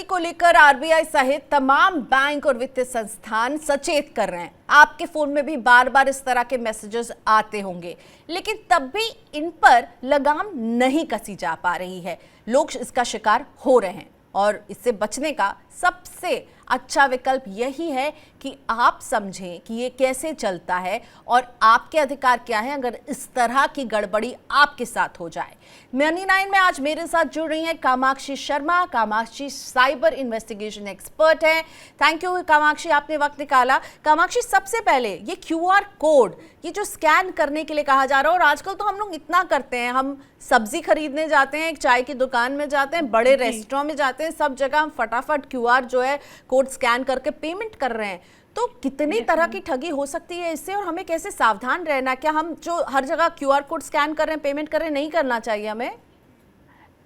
ठगी को लेकर आरबीआई सहित तमाम बैंक और वित्तीय संस्थान सचेत कर रहे हैं। आपके फोन में भी बार बार इस तरह के मैसेजेस आते होंगे, लेकिन तब भी इन पर लगाम नहीं कसी जा पा रही है। लोग इसका शिकार हो रहे हैं और इससे बचने का सबसे अच्छा विकल्प यही है कि आप समझें कि ये कैसे चलता है और आपके अधिकार क्या है अगर इस तरह की गड़बड़ी आपके साथ हो जाए। मनी9 में आज मेरे साथ जुड़ रही हैं Kamakshi Sharma. Kamakshi cyber investigation expert हैं। थैंक यू कामाक्षी, आपने वक्त निकाला। कामाक्षी, सबसे पहले ये क्यूआर कोड, ये जो स्कैन करने के लिए कहा जा रहा है, और आजकल तो हम लोग इतना करते हैं, हम सब्जी खरीदने जाते हैं, एक चाय की दुकान में जाते हैं, बड़े रेस्टोरेंट में जाते हैं, सब जगह हम फटाफट क्यूआर जो है कोड स्कैन करके पेमेंट कर रहे हैं। तो कितनी तरह की ठगी हो सकती है इससे और हमें कैसे सावधान रहना? क्या हम जो हर जगह क्यूआर कोड स्कैन कर रहे हैं, पेमेंट कर रहे हैं, नहीं करना चाहिए हमें?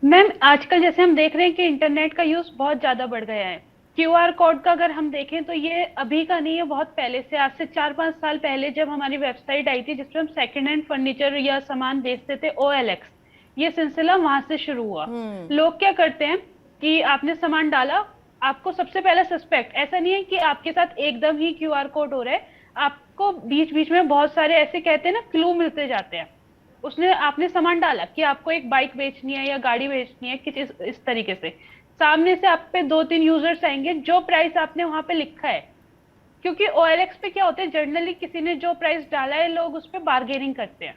मैम, आजकल जैसे हम देख रहे हैं कि इंटरनेट का यूज बहुत ज्यादा बढ़ गया है। क्यूआर कोड का अगर हम देखें तो ये अभी का नहीं है, बहुत पहले से, आज से 4-5 साल पहले जब हमारी वेबसाइट आई थी जिसमें हम सेकंड हैंड फर्नीचर या सामान बेचते थे, OLX, ये सिलसिला वहां से शुरू हुआ। लोग क्या करते हैं कि आपने सामान डाला, आपको सबसे पहला सस्पेक्ट, ऐसा नहीं है कि आपके साथ एकदम ही क्यूआर कोड हो रहा है, आपको बीच बीच में बहुत सारे ऐसे कहते हैं ना क्लू मिलते जाते हैं। उसने आपने सामान डाला कि आपको एक बाइक बेचनी है या गाड़ी बेचनी है, किस इस तरीके से सामने से आप पे 2-3 यूजर्स आएंगे, जो प्राइस आपने वहां पे लिखा है, क्योंकि OLX पे क्या होता है, जनरली किसी ने जो प्राइस डाला है लोग उस पर बार्गेनिंग करते हैं,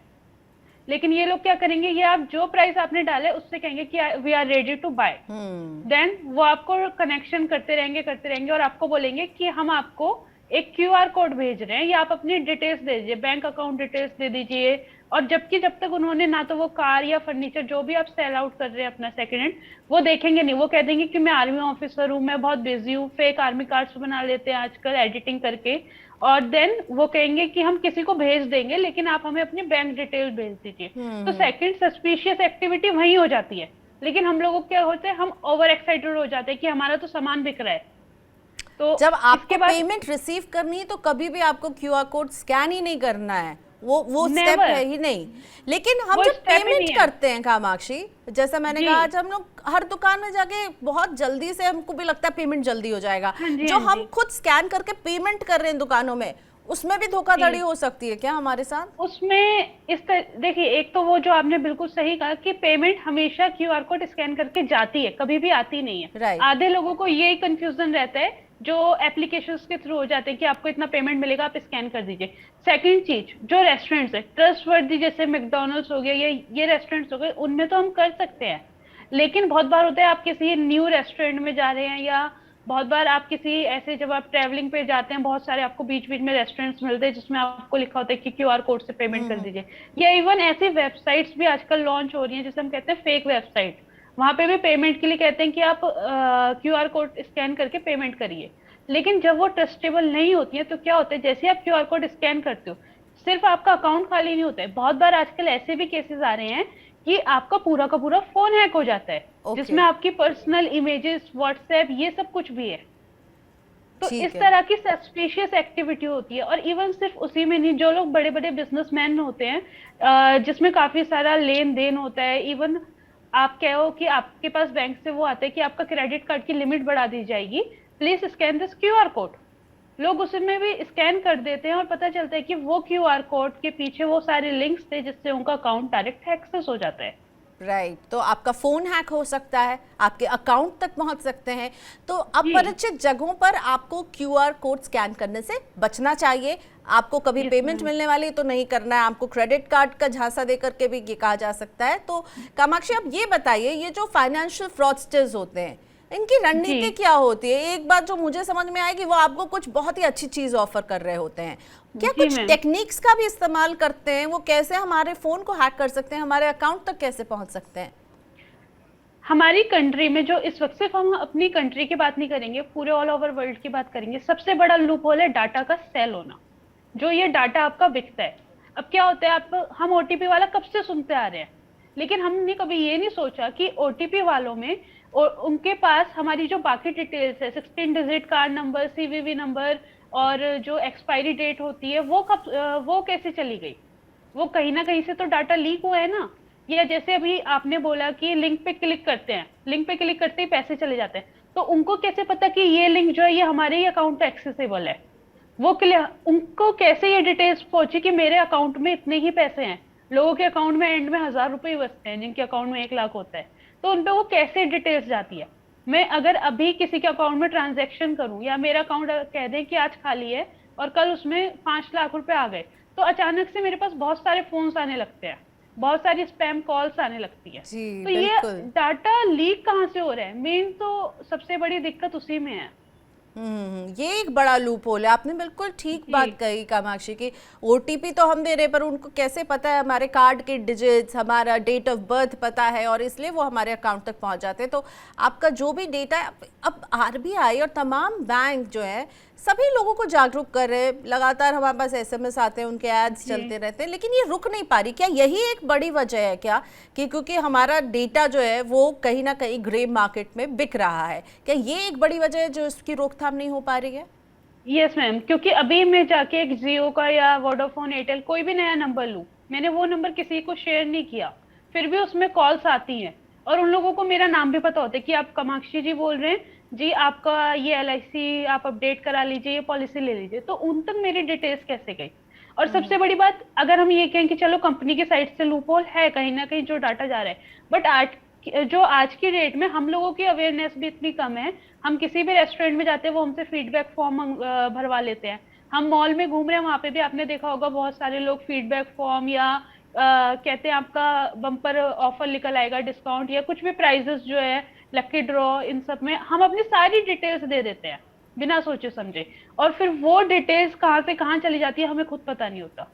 लेकिन ये लोग क्या करेंगे, ये आप जो प्राइस आपने डाले उससे कहेंगे कि we are ready to buy. Then वो आपको कनेक्शन करते रहेंगे और आपको बोलेंगे कि हम आपको एक क्यूआर कोड भेज रहे हैं, या आप अपनी डिटेल्स दे दीजिए, बैंक अकाउंट डिटेल्स दे दीजिए। और जब तक उन्होंने ना तो वो कार या फर्नीचर जो भी आप सेल आउट कर रहे हैं अपना सेकंड हैंड, वो देखेंगे नहीं। वो कह देंगे कि मैं आर्मी ऑफिसर हूँ, मैं बहुत बिजी हूँ, फेक आर्मी कार्ड्स बना लेते हैं आजकल एडिटिंग करके, और देन वो कहेंगे कि हम किसी को भेज देंगे लेकिन आप हमें अपनी बैंक डिटेल भेज दीजिए। तो सेकंड सस्पिशियस एक्टिविटी वही हो जाती है, लेकिन हम लोगों को क्या होता है, हम ओवर एक्साइटेड हो जाते हैं कि हमारा तो सामान बिक रहा है। तो जब आपके पेमेंट रिसीव करनी है तो कभी भी आपको क्यूआर कोड स्कैन ही नहीं करना है, वो स्टेप है ही नहीं। लेकिन हम जब पेमेंट करते हैं कामाक्षी, जैसा मैंने कहा, आज हम लोग हर दुकान में जाके बहुत जल्दी से, हमको भी लगता है पेमेंट जल्दी हो जाएगा, जो हम खुद स्कैन करके पेमेंट कर रहे हैं दुकानों में, उसमें भी धोखाधड़ी हो सकती है क्या हमारे साथ? उसमें देखिए, एक तो वो जो आपने बिल्कुल सही कहा कि पेमेंट हमेशा क्यूआर कोड स्कैन करके जाती है, कभी भी आती नहीं है। आधे लोगों को यही कंफ्यूजन रहता है जो एप्लीकेशंस के थ्रू हो जाते हैं कि आपको इतना पेमेंट मिलेगा, आप स्कैन कर दीजिए। सेकंड चीज, जो रेस्टोरेंट्स है ट्रस्टवर्दी, जैसे मैकडॉनल्ड्स हो गया, ये रेस्टोरेंट्स हो गए, उनमें तो हम कर सकते हैं, लेकिन बहुत बार होता है आप किसी न्यू रेस्टोरेंट में जा रहे हैं, या बहुत बार आप किसी ऐसे, जब आप ट्रैवलिंग पे जाते हैं, बहुत सारे आपको बीच बीच में रेस्टोरेंट्स मिलते हैं जिसमें आपको लिखा होता है कि क्यूआर कोड से पेमेंट कर दीजिए। या इवन ऐसी वेबसाइट्स भी आजकल लॉन्च हो रही हैं जिसे हम कहते हैं फेक वेबसाइट, वहां पे भी पेमेंट के लिए कहते हैं कि आप क्यूआर कोड स्कैन करके पेमेंट करिए। लेकिन जब वो ट्रस्टेबल नहीं होती है तो क्या होता है, जैसे आप क्यूआर कोड स्कैन करते हो, सिर्फ आपका अकाउंट खाली नहीं होता है, बहुत बार आजकल ऐसे भी केसेस आ रहे हैं कि आपका पूरा का पूरा फोन हैक हो जाता है, जिसमें आपकी पर्सनल इमेजेस, व्हाट्सएप, ये सब कुछ भी है। तो इस तरह की सस्पिशियस एक्टिविटी होती है। और इवन सिर्फ उसी में नहीं, जो लोग बड़े बड़े बिजनेसमैन होते हैं जिसमें काफी सारा लेन देन होता है, इवन आप कहो कि आपके पास बैंक से वो आता है कि आपका क्रेडिट कार्ड की लिमिट बढ़ा दी जाएगी, please scan this QR code, लोग उसमें भी स्कैन कर देते हैं और पता चलता है कि वो क्यूआर कोड के पीछे वो सारे लिंक्स थे जिससे उनका अकाउंट डायरेक्ट एक्सेस हो जाता है। राइट, तो आपका फोन हैक हो सकता है, आपके अकाउंट तक पहुंच सकते हैं। तो अपरिचित जगहों पर आपको क्यूआर कोड स्कैन करने से बचना चाहिए। आपको कभी पेमेंट मिलने वाली तो नहीं करना है, आपको क्रेडिट कार्ड का झांसा दे करके भी ये कहा जा सकता है। तो कामाक्षी, अब ये बताइए, ये जो फाइनेंशियल फ्रॉडस्टर्स होते हैं, इनकी रणनीति क्या होती है? एक बात जो मुझे समझ में आएगी, वो आपको कुछ बहुत ही अच्छी चीज ऑफर कर रहे होते हैं, क्या कुछ टेक्निक्स का भी इस्तेमाल करते हैं? वो कैसे हमारे फोन को हैक कर सकते हैं, हमारे अकाउंट तक कैसे पहुंच सकते हैं? हमारी कंट्री में जो इस वक्त, सिर्फ हम अपनी कंट्री की बात नहीं करेंगे, पूरे ऑल ओवर वर्ल्ड की बात करेंगे, सबसे बड़ा लूप होल है डाटा का सेल होना, जो ये डाटा आपका बिकता है। अब क्या होता है, हम ओटीपी वाला कब से सुनते आ रहे हैं, लेकिन हमने कभी ये नहीं सोचा कि ओटीपी वालों में और उनके पास हमारी जो बाकी डिटेल्स है, 16 digit card number, CVV number, और जो एक्सपायरी डेट होती है, वो कैसे चली गई? वो कहीं ना कहीं से तो डाटा लीक हुआ है ना। या जैसे अभी आपने बोला कि लिंक पे क्लिक करते हैं, लिंक पे क्लिक करते ही पैसे चले जाते हैं, तो उनको कैसे पता कि ये लिंक जो है ये हमारे ही अकाउंट पे एक्सेसिबल है? वो क्लियर, उनको कैसे ये डिटेल्स पहुंची कि मेरे अकाउंट में इतने ही पैसे हैं? लोगों के अकाउंट में एंड में 1,000 रुपए ही बचते हैं, जिनके अकाउंट में 1 लाख होता है। तो उनपे वो कैसे डिटेल्स जाती है? मैं अगर अभी किसी के अकाउंट में ट्रांजेक्शन करूं, या मेरा अकाउंट कह दें कि आज खाली है और कल उसमें 5 लाख रुपए आ गए, तो अचानक से मेरे पास बहुत सारे फोन्स आने लगते हैं, बहुत सारी स्पैम कॉल्स आने लगती है। जी तो ये बिल्कुल। डाटा लीक कहाँ से हो रहा है? मेन तो सबसे बड़ी दिक्कत उसी में है। ये एक बड़ा लूप होल है। आपने बिल्कुल ठीक बात कही कामाक्षी की। ओटीपी तो हम दे रहे हैं, पर उनको कैसे पता है हमारे कार्ड के डिजिट्स, हमारा डेट ऑफ बर्थ पता है, और इसलिए वो हमारे अकाउंट तक पहुंच जाते हैं। तो आपका जो भी डेटा है, अब आरबीआई और तमाम बैंक जो है सभी लोगों को जागरूक कर रहे हैं। लगातार हमारे पास एसएमएस आते हैं, उनके एड्स चलते रहते हैं, लेकिन ये रुक नहीं पा रही। क्या यही एक बड़ी वजह है क्या, कि क्योंकि हमारा डेटा जो है वो कहीं ना कहीं ग्रे मार्केट में बिक रहा है? क्या ये एक बड़ी वजह है जो इसकी रोकथाम नहीं हो पा रही है? यस मैम, क्योंकि अभी मैं जाके एक जियो का या वोडाफोन एयरटेल कोई भी नया नंबर लूं, मैंने वो नंबर किसी को शेयर नहीं किया, फिर भी उसमें कॉल्स आती हैं और उन लोगों को मेरा नाम भी पता होता है कि आप कामाक्षी जी बोल रहे हैं जी, आपका ये LIC आप अपडेट करा लीजिए, ये पॉलिसी ले लीजिए। तो उन तक मेरी डिटेल्स कैसे गई? और सबसे बड़ी बात, अगर हम ये कहें कि चलो कंपनी की साइड से लूपहोल है कहीं ना कहीं जो डाटा जा रहा है, बट आज की डेट में हम लोगों की अवेयरनेस भी इतनी कम है। हम किसी भी रेस्टोरेंट में जाते हैं, वो हमसे फीडबैक फॉर्म भरवा लेते हैं। हम मॉल में घूम रहे हैं, वहां पे भी आपने देखा होगा बहुत सारे लोग फीडबैक फॉर्म या कहते हैं आपका बम्पर ऑफर निकल आएगा, डिस्काउंट या कुछ भी प्राइजेस जो है, लकी ड्रॉ, इन सब में हम अपनी सारी डिटेल्स दे देते हैं बिना सोचे समझे, और फिर वो डिटेल्स कहाँ से कहाँ चली जाती है हमें खुद पता नहीं होता।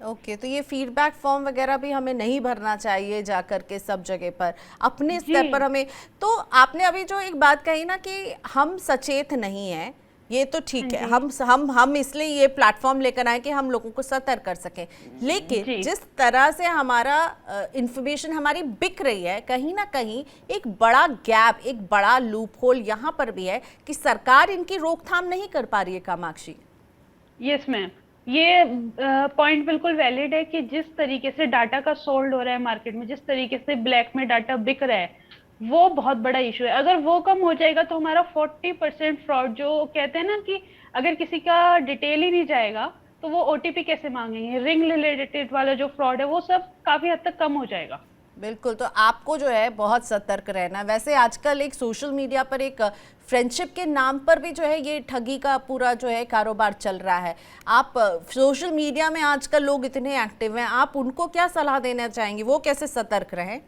ओके, तो ये फीडबैक फॉर्म वगैरह भी हमें नहीं भरना चाहिए जाकर के सब जगह पर, अपने स्तर पर हमें। तो आपने अभी जो एक बात कही ना कि हम सचेत नहीं हैं, ये तो ठीक है। हम इसलिए ये प्लेटफॉर्म लेकर आए कि हम लोगों को सतर्क कर सकें, लेकिन जिस तरह से हमारा इंफॉर्मेशन हमारी बिक रही है, कहीं ना कहीं एक बड़ा गैप, एक बड़ा लूप होल यहाँ पर भी है कि सरकार इनकी रोकथाम नहीं कर पा रही है। कामाक्षी। यस मैम, ये पॉइंट बिल्कुल वैलिड है कि जिस तरीके से डाटा का सोल्ड हो रहा है मार्केट में, जिस तरीके से ब्लैक में डाटा बिक रहा है, वो बहुत बड़ा इशू है। अगर वो कम हो जाएगा तो हमारा 40% फ्रॉड, जो कहते हैं ना कि अगर किसी का डिटेल ही नहीं जाएगा तो वो OTP कैसे मांगेंगे, रिंग रिलेटेड वाला जो फ्रॉड है वो सब काफी हद तक कम हो जाएगा। बिल्कुल, तो आपको जो है बहुत सतर्क रहना। वैसे आजकल एक सोशल मीडिया पर एक फ्रेंडशिप के नाम पर भी जो है ये ठगी का पूरा जो है कारोबार चल रहा है। आप सोशल मीडिया में आजकल लोग इतने एक्टिव हैं, आप उनको क्या सलाह देना चाहेंगे, वो कैसे सतर्क रहें?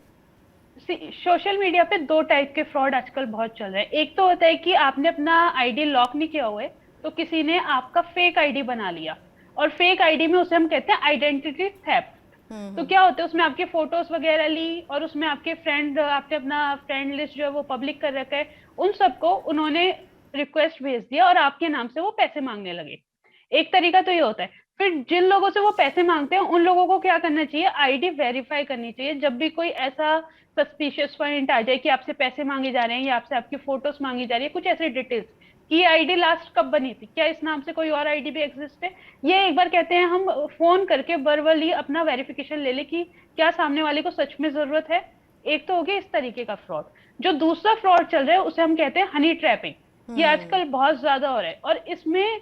सोशल मीडिया पे 2 टाइप के फ्रॉड आजकल बहुत चल रहे हैं। एक तो होता है कि आपने अपना आईडी लॉक नहीं किया हुआ है, तो किसी ने आपका फेक आईडी बना लिया, और फेक आईडी में उसे हम कहते हैं आइडेंटिटी थेफ्ट। तो क्या होता है, उसमें आपके फोटोज वगैरह ली और उसमें आपके फ्रेंड, आपने अपना फ्रेंड लिस्ट जो है वो पब्लिक कर रखा है, उन सबको उन्होंने रिक्वेस्ट भेज दिया और आपके नाम से वो पैसे मांगने लगे। एक तरीका तो ये होता है। फिर जिन लोगों से वो पैसे मांगते हैं उन लोगों को क्या करना चाहिए, आईडी वेरीफाई करनी चाहिए। जब भी कोई ऐसा सस्पिशियस पॉइंट आ जाए कि आपसे पैसे मांगे जा रहे हैं या आपसे आपकी फोटोज मांगी जा रही है, कुछ ऐसे डिटेल्स कि आईडी लास्ट कब बनी थी, क्या इस नाम से कोई और आईडी भी एग्जिस्ट है, ये एक बार कहते हैं हम फोन करके वर्बली अपना वेरिफिकेशन ले ले कि क्या सामने वाले को सच में जरूरत है। एक तो हो गया इस तरीके का फ्रॉड। जो दूसरा फ्रॉड चल रहा है उसे हम कहते हैं हनी ट्रैपिंग। ये आजकल बहुत ज्यादा हो रहा है, और इसमें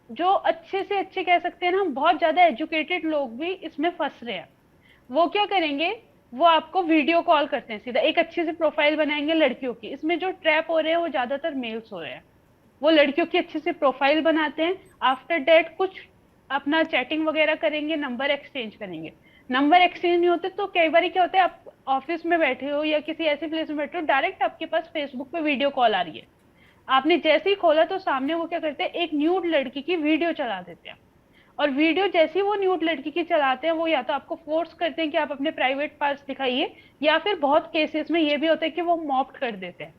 जो अच्छे से अच्छे कह सकते हैं ना, हम बहुत ज्यादा एजुकेटेड लोग भी इसमें फंस रहे हैं। वो क्या करेंगे, वो आपको वीडियो कॉल करते हैं, सीधा एक अच्छी सी प्रोफाइल बनाएंगे लड़कियों की। इसमें जो ट्रैप हो रहे हैं वो ज्यादातर मेल्स हो रहे हैं। वो लड़कियों की अच्छी सी प्रोफाइल बनाते हैं, आफ्टर डेट कुछ अपना चैटिंग वगैरह करेंगे, नंबर एक्सचेंज करेंगे। नंबर एक्सचेंज नहीं होते तो कई बार क्या होता है, आप ऑफिस में बैठे हो या किसी ऐसी प्लेस में बैठे हो, डायरेक्ट आपके पास फेसबुक पे वीडियो कॉल आ रही है, आपने जैसे ही खोला तो सामने वो क्या करते हैं, एक न्यूड लड़की की वीडियो चला देते हैं। और वीडियो जैसी वो न्यूड लड़की की चलाते हैं, वो या तो आपको फोर्स करते हैं कि आप अपने प्राइवेट पार्ट्स दिखाइए, या फिर बहुत केसेस में ये भी होता है कि वो मॉप्ट कर देते हैं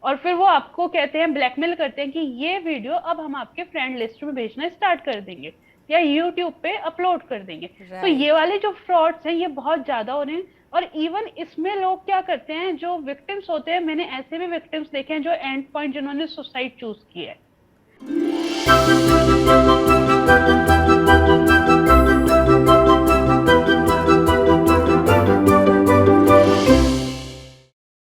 और फिर वो आपको कहते हैं, ब्लैकमेल करते हैं कि ये वीडियो अब हम आपके फ्रेंड लिस्ट में भेजना स्टार्ट कर देंगे या यूट्यूब पे अपलोड कर देंगे। तो ये वाले जो फ्रॉड्स हैं ये बहुत ज्यादा हो रहे हैं। और इवन इसमें लोग क्या करते हैं, जो विक्टिम्स होते हैं, मैंने ऐसे भी विक्टिम्स देखे हैं जो एंड पॉइंट जिन्होंने सुसाइड चूज किया है।